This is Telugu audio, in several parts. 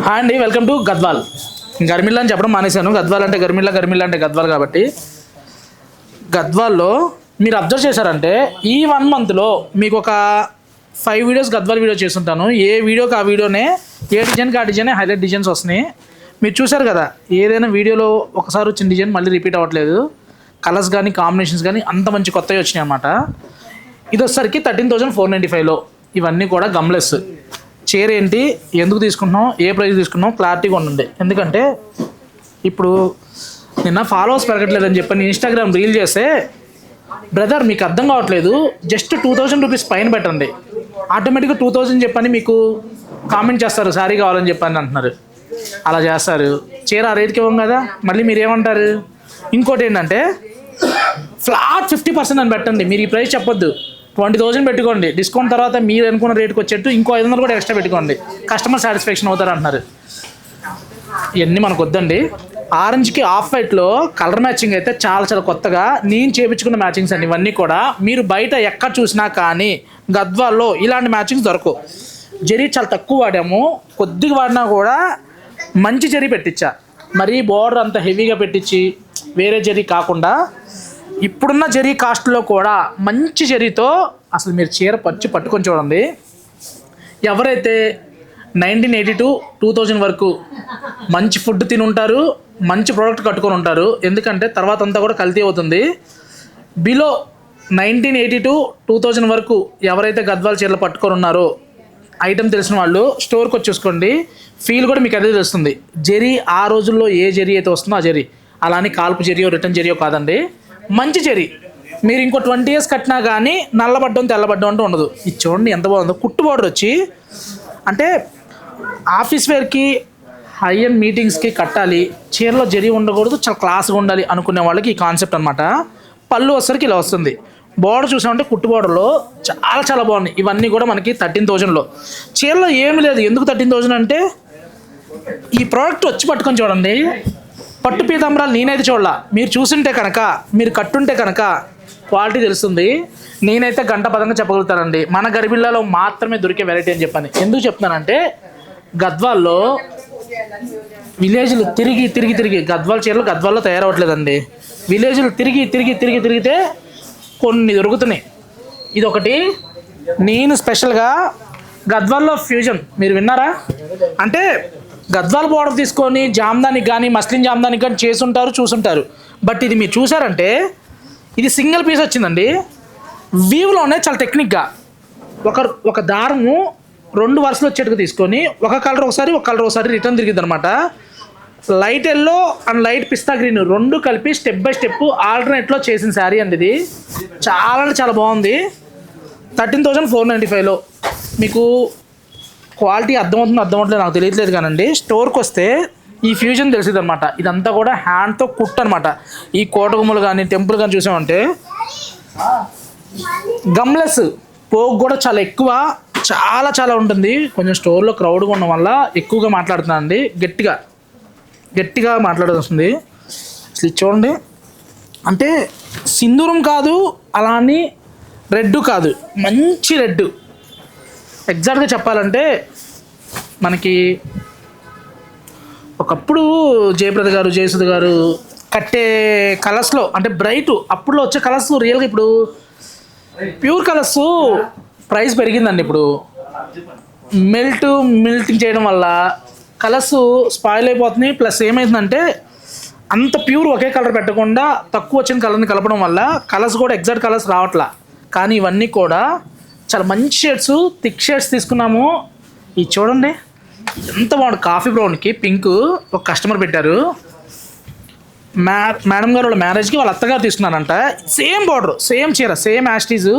హాయ్ అండి, వెల్కమ్ టు గద్వాల్. గర్మిల్లా అని చెప్పడం మానేశాను. గద్వాల్ అంటే గర్మిల్లా, గర్మిల్లా అంటే గద్వాల్. కాబట్టి గద్వాల్లో మీరు అబ్జర్వ్ చేశారంటే ఈ 1 మంత్లో మీకు ఒక 5 వీడియోస్ గద్వాల్ వీడియో చేస్తుంటాను. ఏ వీడియోకి ఆ వీడియోనే ఏ డిజైన్కి ఆ డిజైన్ హైలైట్ డిజైన్స్ వస్తున్నాయి. మీరు చూశారు కదా, ఏదైనా వీడియోలో ఒకసారి వచ్చిన డిజైన్ మళ్ళీ రిపీట్ అవ్వట్లేదు. కలర్స్ కానీ కాంబినేషన్స్ కానీ అంత మంచి కొత్తవి వచ్చినాయి అన్నమాట. ఇది వచ్చేసరికి 13,495లో. ఇవన్నీ కూడా గమ్లెస్. చీర ఏంటి, ఎందుకు తీసుకుంటున్నాం, ఏ ప్రైస్ తీసుకున్నాం క్లారిటీగా ఉండండి. ఎందుకంటే ఇప్పుడు నిన్న ఫాలోవర్స్ పెరగట్లేదని చెప్పి నేను ఇన్స్టాగ్రామ్ రీల్ చేస్తే, బ్రదర్ మీకు అర్థం కావట్లేదు, జస్ట్ 2,000 రూపీస్ పైన పెట్టండి, ఆటోమేటిక్గా 2,000 చెప్పని మీకు కామెంట్ చేస్తారు, శారీ కావాలని చెప్పని అంటున్నారు. అలా చేస్తారు. చీర ఆ రేట్కి ఇవ్వం కదా, మళ్ళీ మీరు ఏమంటారు. ఇంకోటి ఏంటంటే ఫ్లాట్ 50% అని పెట్టండి. మీరు ఈ ప్రైస్ చెప్పొద్దు, 20,000 పెట్టుకోండి. డిస్కౌంట్ తర్వాత మీరు అనుకున్న రేటుకి వచ్చేట్టు ఇంకో 500 కూడా ఎక్స్ట్రా పెట్టుకోండి. కస్టమర్ సాటిస్ఫాక్షన్ అవుతారు అంటున్నారు. ఇవన్నీ మనకు వద్దండి. ఆరెంజ్కి ఆఫ్ వైట్లో కలర్ మ్యాచింగ్ అయితే చాలా చాలా కొత్తగా నేను చేయించుకున్న మ్యాచింగ్స్ అండి. ఇవన్నీ కూడా మీరు బయట ఎక్కడ చూసినా కానీ గద్వాల్లో ఇలాంటి మ్యాచింగ్స్ దొరకవు. జరీ చాలా తక్కువ వాడాము, కొద్దిగా వాడినా కూడా మంచి జరీ పెట్టించా. మరీ బోర్డర్ అంత హెవీగా పెట్టించి వేరే జరీ కాకుండా ఇప్పుడున్న జరీ కాస్ట్లో కూడా మంచి జరీతో అసలు మీరు చీర పట్టుకొని చూడండి. ఎవరైతే 1982 2000 వరకు మంచి ఫుడ్ తిని ఉంటారు, మంచి ప్రోడక్ట్ కట్టుకొని ఉంటారు. ఎందుకంటే తర్వాత అంతా కూడా కల్తీ అవుతుంది. బిలో 1982 2000 వరకు ఎవరైతే గద్వాల్ చీరలు పట్టుకొని ఉన్నారో ఐటెం తెలిసిన వాళ్ళు స్టోర్కి వచ్చి చూసుకోండి. ఫీల్ కూడా మీకు అదే తెలుస్తుంది. జరీ ఆ రోజుల్లో ఏ జరీ అయితే వస్తుందో ఆ జరీ, అలానే కాల్పు జరియో రిటర్న్ జరియో కాదండి, మంచి జరీ. మీరు ఇంకో 20 years కట్టినా కానీ నల్లబడ్డం తెల్లబడ్డం అంటూ ఉండదు. ఇది చూడండి ఎంత బాగుందో. కుట్టు బోర్డర్ వచ్చి అంటే ఆఫీస్ వేర్కి హై అండ్ మీటింగ్స్కి కట్టాలి, చీరలో జరీ ఉండకూడదు, చాలా క్లాస్గా ఉండాలి అనుకునే వాళ్ళకి ఈ కాన్సెప్ట్ అనమాట. పళ్ళు వచ్చరికి ఇలా వస్తుంది. బోర్డర్ చూసామంటే కుట్టు బోర్డర్లో చాలా చాలా బాగున్నాయి. ఇవన్నీ కూడా మనకి 13,000లో. చీరలో ఏమి లేదు. ఎందుకు 13,000 అంటే ఈ ప్రోడక్ట్ వచ్చి పట్టుకొని చూడండి. పట్టు పీతాంబరాలు నేనైతే చూడాల, మీరు చూసుంటే కనుక, మీరు కట్టుంటే కనుక క్వాలిటీ తెలుస్తుంది. నేనైతే గంట పదంగా చెప్పగలుగుతానండి. మన గర్భిల్లాలో మాత్రమే దొరికే వెరైటీ అని చెప్పాను. ఎందుకు చెప్తున్నానంటే గద్వాల్లో విలేజ్లు తిరిగి గద్వాల్ చీరలు గద్వాల్లో తయారవట్లేదండి. విలేజ్లు తిరిగితే కొన్ని దొరుకుతున్నాయి. ఇదొకటి. నేను స్పెషల్గా గద్వాల్లో ఫ్యూజన్ మీరు విన్నారా అంటే గద్వాల్ బోర్డర్ తీసుకొని జామ్దానికి కానీ మస్లిన్ జామ్దానికి కానీ చేసుంటారు, చూసుంటారు. బట్ ఇది మీరు చూసారంటే ఇది సింగిల్ పీస్ వచ్చిందండి. వీవ్లోనే చాలా టెక్నిక్గా ఒక దారము 2 వరుసలు వచ్చేట్టుగా తీసుకొని ఒక కలర్ ఒకసారి రిటర్న్ తిరిగిద్ది అనమాట. Light yellow and light pista green 2 కలిపి స్టెప్ బై స్టెప్ ఆల్టర్నేట్లో చేసిన శారీ అండి. ఇది చాలా అంటే చాలా బాగుంది. 13,495లో మీకు క్వాలిటీ అర్థమవుతుందో నాకు తెలియట్లేదు కానండి. స్టోర్కి వస్తే ఈ ఫ్యూజన్ తెలిసింది అనమాట. ఇదంతా కూడా హ్యాండ్తో కుట్ అనమాట. ఈ కోటగుమ్మలు కానీ టెంపుల్ కానీ చూసామంటే గమ్లెస్ పోగు కూడా చాలా ఎక్కువ, చాలా చాలా ఉంటుంది. కొంచెం స్టోర్లో క్రౌడ్గా ఉండడం వల్ల ఎక్కువగా మాట్లాడుతున్నానండి. గట్టిగా మాట్లాడాల్సి వస్తుంది. అసలు చూడండి, అంటే సింధూరం కాదు, అలా అని రెడ్ కాదు, మంచి రెడ్. ఎగ్జాక్ట్గా చెప్పాలంటే మనకి ఒకప్పుడు జయప్రద గారు జయసుధ గారు కట్టే కలర్స్లో అంటే బ్రైట్ అప్పుడులో వచ్చే కలర్స్ రియల్గా ఇప్పుడు ప్యూర్ కలర్స్ ప్రైస్ పెరిగిందండి. ఇప్పుడు మెల్టింగ్ చేయడం వల్ల కలర్స్ స్పాయిల్ అయిపోతున్నాయి. ప్లస్ ఏమైందంటే అంత ప్యూర్ ఒకే కలర్ పెట్టకుండా తక్కువ వచ్చిన కలర్ని కలపడం వల్ల కలర్స్ కూడా ఎగ్జాక్ట్ కలర్స్ రావట్లా. కానీ ఇవన్నీ కూడా చాలా మంచి షేడ్స్, థిక్ షేడ్స్ తీసుకున్నాము. ఇది చూడండి ఎంత బాగుంది. కాఫీ బ్రౌన్కి పింక్ ఒక కస్టమర్ పెట్టారు. మేడం గారు వాళ్ళ మ్యారేజ్కి వాళ్ళ అత్తగారు తీసుకున్నారంట. సేమ్ బార్డర్, సేమ్ చీర, సేమ్ యాస్టీజ్,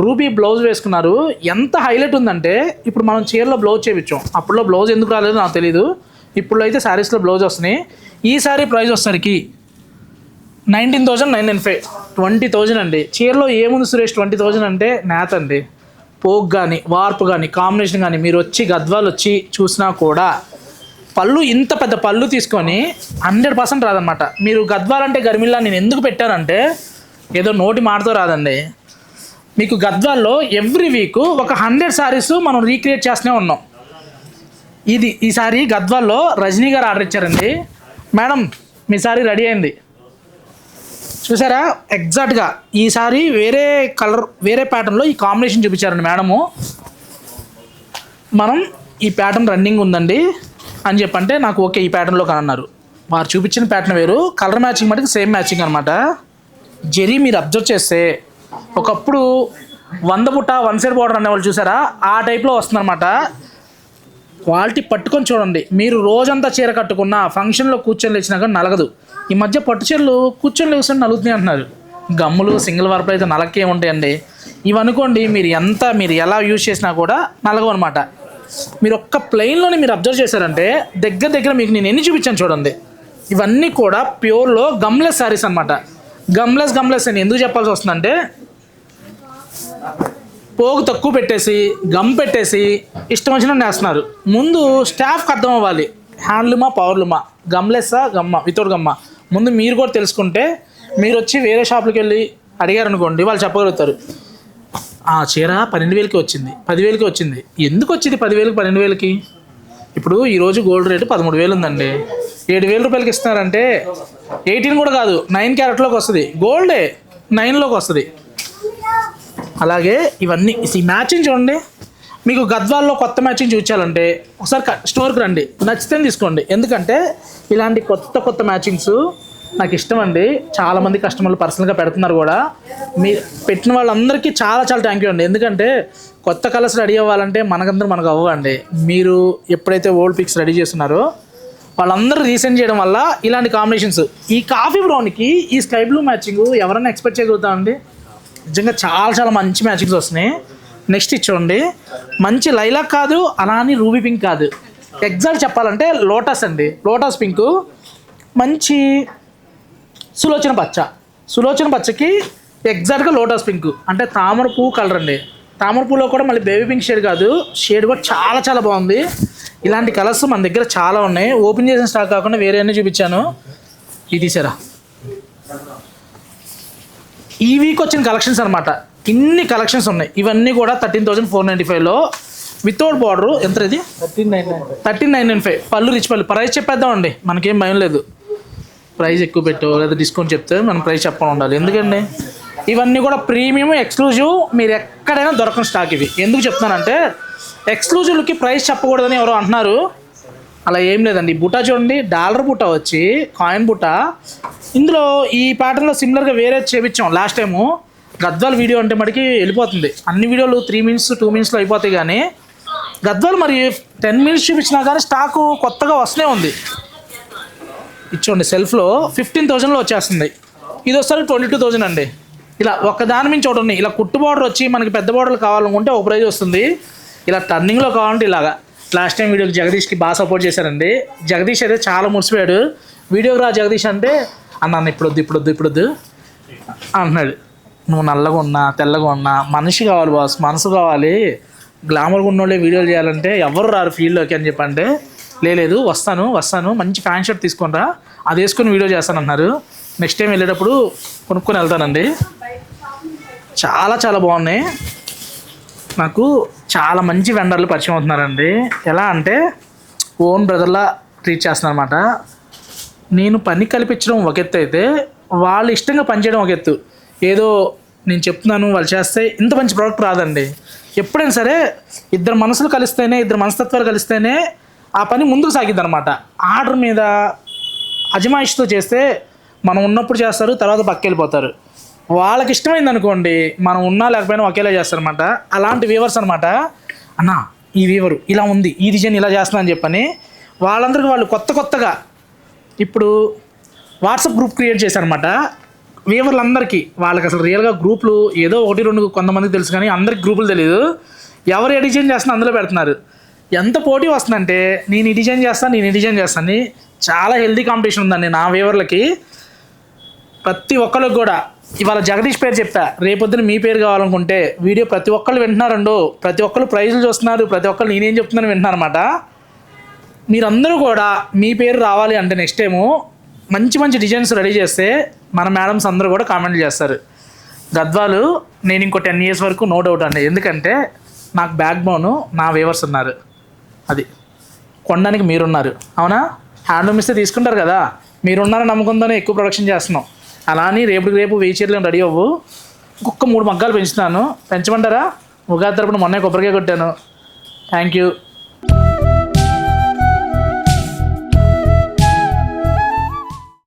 రూబీ బ్లౌజ్ వేసుకున్నారు. ఎంత హైలైట్ ఉందంటే ఇప్పుడు మనం చీరలో బ్లౌజ్ చేయించాం. అప్పుడులో బ్లౌజ్ ఎందుకు రాలేదు నాకు తెలీదు. ఇప్పుడు అయితే శారీస్లో బ్లౌజ్ వస్తున్నాయి. ఈ శారీ ప్రైస్ వచ్చేసరికి 19,995, 20,000 అండి. చీరలో ఏముంది సురేష్ 20,000 అంటే నేత అండి. పోక్ కానీ వార్పు కానీ కాంబినేషన్ కానీ మీరు వచ్చి గద్వాలు వచ్చి చూసినా కూడా పళ్ళు ఇంత పెద్ద పళ్ళు తీసుకొని 100% రాదనమాట. మీరు గద్వాల్ అంటే గర్మిల్లా నేను ఎందుకు పెట్టానంటే ఏదో నోటి మాటతో రాదండి. మీకు గద్వాల్లో ఎవ్రీ వీక్ ఒక 100 శారీస్ మనం రీక్రియేట్ చేస్తూనే ఉన్నాం. ఇది ఈసారి గద్వాల్లో రజనీ గారు ఆర్డర్ ఇచ్చారండి. మేడం మీ సారీ రెడీ అయింది చూసారా, ఎగ్జాక్ట్గా ఈసారి వేరే కలర్ వేరే ప్యాటర్న్లో ఈ కాంబినేషన్ చూపించారండి మేడము. మనం ఈ ప్యాటర్న్ రన్నింగ్ ఉందండి అని చెప్పంటే నాకు ఓకే ఈ ప్యాటర్న్లో కనన్నారు. వారు చూపించిన ప్యాటర్న్ వేరు, కలర్ మ్యాచింగ్ మటుకు సేమ్ మ్యాచింగ్ అనమాట. జరీ మీరు అబ్జర్వ్ చేస్తే ఒకప్పుడు 100 బుట్ట 1 సైడ్ బార్డర్ అనేవాళ్ళు చూసారా, ఆ టైప్లో వస్తుందన్నమాట. క్వాలిటీ పట్టుకొని చూడండి. మీరు రోజంతా చీర కట్టుకున్న ఫంక్షన్లో కూర్చొని లేచినా కానీ నలగదు. ఈ మధ్య పట్టు చీరలు కూర్చొని లేకుండా నలుగుతున్నాయి అంటున్నారు. గమ్ములు సింగిల్ వర్పులు అయితే నలకే ఉంటాయండి. ఇవనుకోండి మీరు ఎలా యూజ్ చేసినా కూడా నలగవు అనమాట. మీరు ఒక్క ప్లెయిన్లోనే మీరు అబ్జర్వ్ చేశారంటే దగ్గర మీకు నేను ఎన్ని చూపించాను చూడండి. ఇవన్నీ కూడా ప్యూర్లో గమ్లెస్ శారీస్ అనమాట. గమ్లెస్ అని ఎందుకు చెప్పాల్సి వస్తుందంటే పోగు తక్కువ పెట్టేసి గమ్ పెట్టేసి ఇష్టం వచ్చిన నేస్తున్నారు. ముందు స్టాఫ్కి అర్థం అవ్వాలి హ్యాండ్లూమా పవర్లూమా, గమ్లెస్సా గమ్మ వితౌట్ గమ్మ. ముందు మీరు కూడా తెలుసుకుంటే మీరు వచ్చి వేరే షాప్కి వెళ్ళి అడిగారు అనుకోండి, వాళ్ళు చెప్పగలుగుతారు ఆ చీర 12,000కి వచ్చింది 10,000కి వచ్చింది. ఎందుకు వచ్చింది 10,000కి 12,000కి? ఇప్పుడు ఈరోజు గోల్డ్ రేటు 13,000 ఉందండి. 7,000 రూపాయలకి ఇస్తున్నారంటే 18 కూడా కాదు 9 క్యారెట్లోకి వస్తుంది. గోల్డే 9లోకి వస్తుంది. అలాగే ఇవన్నీ ఈ మ్యాచింగ్ చూడండి. మీకు గద్వాల్లో కొత్త మ్యాచింగ్ చూపించాలంటే ఒకసారి స్టోర్కి రండి, నచ్చితే తీసుకోండి. ఎందుకంటే ఇలాంటి కొత్త మ్యాచింగ్స్ నాకు ఇష్టం అండి. చాలామంది కస్టమర్లు పర్సనల్గా పెడుతున్నారు కూడా. మీరు పెట్టిన వాళ్ళందరికీ చాలా థ్యాంక్ యూ అండి. ఎందుకంటే కొత్త కలర్స్ రెడీ అవ్వాలంటే మనకు అవ్వండి. మీరు ఎప్పుడైతే ఓల్డ్ పిక్స్ రెడీ చేస్తున్నారో వాళ్ళందరూ రీసెంట్ చేయడం వల్ల ఇలాంటి కాంబినేషన్స్, ఈ కాఫీ బ్రౌన్కి ఈ స్కై బ్లూ మ్యాచింగ్ ఎవరైనా ఎక్స్పెక్ట్ చేయగలుగుతామండి? నిజంగా చాలా మంచి మ్యాచింగ్స్ వస్తున్నాయి. నెక్స్ట్ ఇచ్చోండి, మంచి లైలాక్ కాదు అలా అని రూబీ పింక్ కాదు, ఎగ్జాక్ట్ చెప్పాలంటే లోటస్ అండి. లోటస్ పింక్, మంచి సులోచన పచ్చకి ఎగ్జాక్ట్గా లోటస్ పింక్ అంటే తామర పువ్వు కలర్ అండి. తామర పువ్వులో కూడా మళ్ళీ బేబీ పింక్ షేడ్ కాదు, షేడ్ కూడా చాలా బాగుంది. ఇలాంటి కలర్స్ మన దగ్గర చాలా ఉన్నాయి. ఓపెన్ చేసిన స్టాక్ కాకుండా వేరే అన్నీ చూపించాను. ఇది తీసారా, ఈ వీక్ వచ్చిన కలెక్షన్స్ అనమాట. ఇన్ని కలెక్షన్స్ ఉన్నాయి. ఇవన్నీ కూడా 13,495లో వితౌట్ బార్డర్. ఎంత ఇది? 13,995. పళ్ళు రిచ్ పళ్ళు. ప్రైస్ చెప్పేద్దామండి, మనకేం భయం లేదు. ప్రైస్ ఎక్కువ పెట్టో లేదా డిస్కౌంట్ చెప్తే మనం ప్రైస్ చెప్పని ఉండాలి. ఎందుకండి ఇవన్నీ కూడా ప్రీమియం ఎక్స్క్లూజివ్, మీరు ఎక్కడైనా దొరకని స్టాక్ ఇవి. ఎందుకు చెప్తున్నానంటే ఎక్స్క్లూజివ్కి ప్రైస్ చెప్పకూడదని ఎవరో అంటున్నారు. అలా ఏం లేదండి. బుట్ట చూడండి, డాలర్ బుట్ట వచ్చి కాయిన్ బుట్ట. ఇందులో ఈ ప్యాటర్న్లో సిమిలర్గా వేరే చేపించాం లాస్ట్ టైము. గద్వాల్ వీడియో అంటే మటుకి వెళ్ళిపోతుంది. అన్ని వీడియోలు 3 మినిట్స్ 2 మినిట్స్లో అయిపోతాయి. కానీ గద్వాల్ మరి 10 మినిట్స్ చూపించినా కానీ స్టాకు కొత్తగా వస్తూనే ఉంది. ఇచ్చోండి, సెల్ఫ్లో 15,000లో వచ్చేస్తుంది. ఇది వస్తారు 22,000 అండి. ఇలా ఒక దాని మించి ఒకటి ఉన్నాయి. ఇలా కుట్టు బార్డర్ వచ్చి మనకి పెద్ద బార్డర్లు కావాలనుకుంటే ఒక ప్రైజ్ వస్తుంది. ఇలా టర్నింగ్లో కావాలంటే ఇలాగా. లాస్ట్ టైం వీడియోకి జగదీష్కి బాగా సపోర్ట్ చేశారండి. జగదీష్ అయితే చాలా మురిసిపోయాడు. వీడియోకి రా జగదీష్ అంటే అన్న ఇప్పుడొద్దు అంటున్నాడు. నువ్వు నల్లగా ఉన్నా తెల్లగా ఉన్నా మనిషి కావాలి బాస్, మనసు కావాలి. గ్లామర్గా ఉన్నోళ్ళే వీడియోలు చేయాలంటే ఎవరు రారు ఫీల్డ్లోకి అని చెప్పంటే లేదు వస్తాను మంచి ఫ్యాన్ షర్ట్ తీసుకునిరా, అది వేసుకొని వీడియో చేస్తానన్నారు. నెక్స్ట్ టైం వెళ్ళేటప్పుడు కొనుక్కొని వెళ్తానండి. చాలా బాగున్నాయి. నాకు చాలా మంచి వెండర్లు పరిచయం అవుతున్నారండి. ఎలా అంటే ఓన్ బ్రదర్లా ట్రీట్ చేస్తున్నారు అనమాట. నేను పని కల్పించడం ఒక ఎత్తు అయితే వాళ్ళు ఇష్టంగా పనిచేయడం ఒక ఎత్తు. ఏదో నేను చెప్తున్నాను వాళ్ళు చేస్తే ఇంత మంచి ప్రోడక్ట్ రాదండి. ఎప్పుడైనా సరే ఇద్దరు మనసులు కలిస్తేనే, ఇద్దరు మనస్తత్వాలు కలిస్తేనే ఆ పని ముందుకు సాగిద్ది అనమాట. ఆర్డర్ మీద అజమాయిషితో చేస్తే మనం ఉన్నప్పుడు చేస్తారు, తర్వాత పక్క వెళ్ళిపోతారు. వాళ్ళకి ఇష్టమైంది అనుకోండి, మనం ఉన్నా లేకపోయినా ఒకేలా చేస్తారనమాట. అలాంటి వీవర్స్ అనమాట. అన్న ఈ వీవరు ఇలా ఉంది, ఈ డిజైన్ ఇలా చేస్తున్నా అని చెప్పని వాళ్ళందరికీ వాళ్ళు కొత్తగా ఇప్పుడు వాట్సాప్ గ్రూప్ క్రియేట్ చేశారనమాట. వీవర్లందరికీ వాళ్ళకి అసలు రియల్గా గ్రూపులు ఏదో 1-2 కొంతమందికి తెలుసు, కానీ అందరికి గ్రూపులు తెలియదు. ఎవరు ఏ డిజైన్ చేస్తున్నా అందులో పెడుతున్నారు. ఎంత పోటీ వస్తుందంటే నేను ఈ డిజైన్ చేస్తాను. చాలా హెల్దీ కాంపిటీషన్ ఉందండి నా వీవర్లకి. ప్రతి ఒక్కరికి కూడా ఇవాళ జగదీష్ పేరు చెప్పా, రేపొద్దున మీ పేరు కావాలనుకుంటే వీడియో ప్రతి ఒక్కళ్ళు వింటున్నారండో, ప్రతి ఒక్కళ్ళు ప్రైజులు చూస్తున్నారు, ప్రతి ఒక్కళ్ళు నేనేం చెప్తున్నాను వింటున్నారు అనమాట. మీరందరూ కూడా మీ పేరు రావాలి అంటే నెక్స్ట్ టైము మంచి డిజైన్స్ రెడీ చేస్తే మన మేడమ్స్ అందరూ కూడా కామెంట్లు చేస్తారు. గద్వాలు నేను ఇంకో 10 years వరకు నో డౌట్ అండి. ఎందుకంటే నాకు బ్యాక్ బోను నా వీవర్స్ ఉన్నారు. అది కొనడానికి మీరున్నారు, అవునా? హ్యాండ్లూమ్ ఇస్తే తీసుకుంటారు కదా, మీరున్నారని నమ్మకంతోనే ఎక్కువ ప్రొడక్షన్ చేస్తున్నాం. అలా అని రేపు 1000 చీరలు రెడీ అవ్వు. ఇంకొక 3 మగ్గాలు పెంచుతాను, పెంచమంటారా? ఉగాది తరపున మొన్నే కొబ్బరికాయ కొట్టాను. Thank you.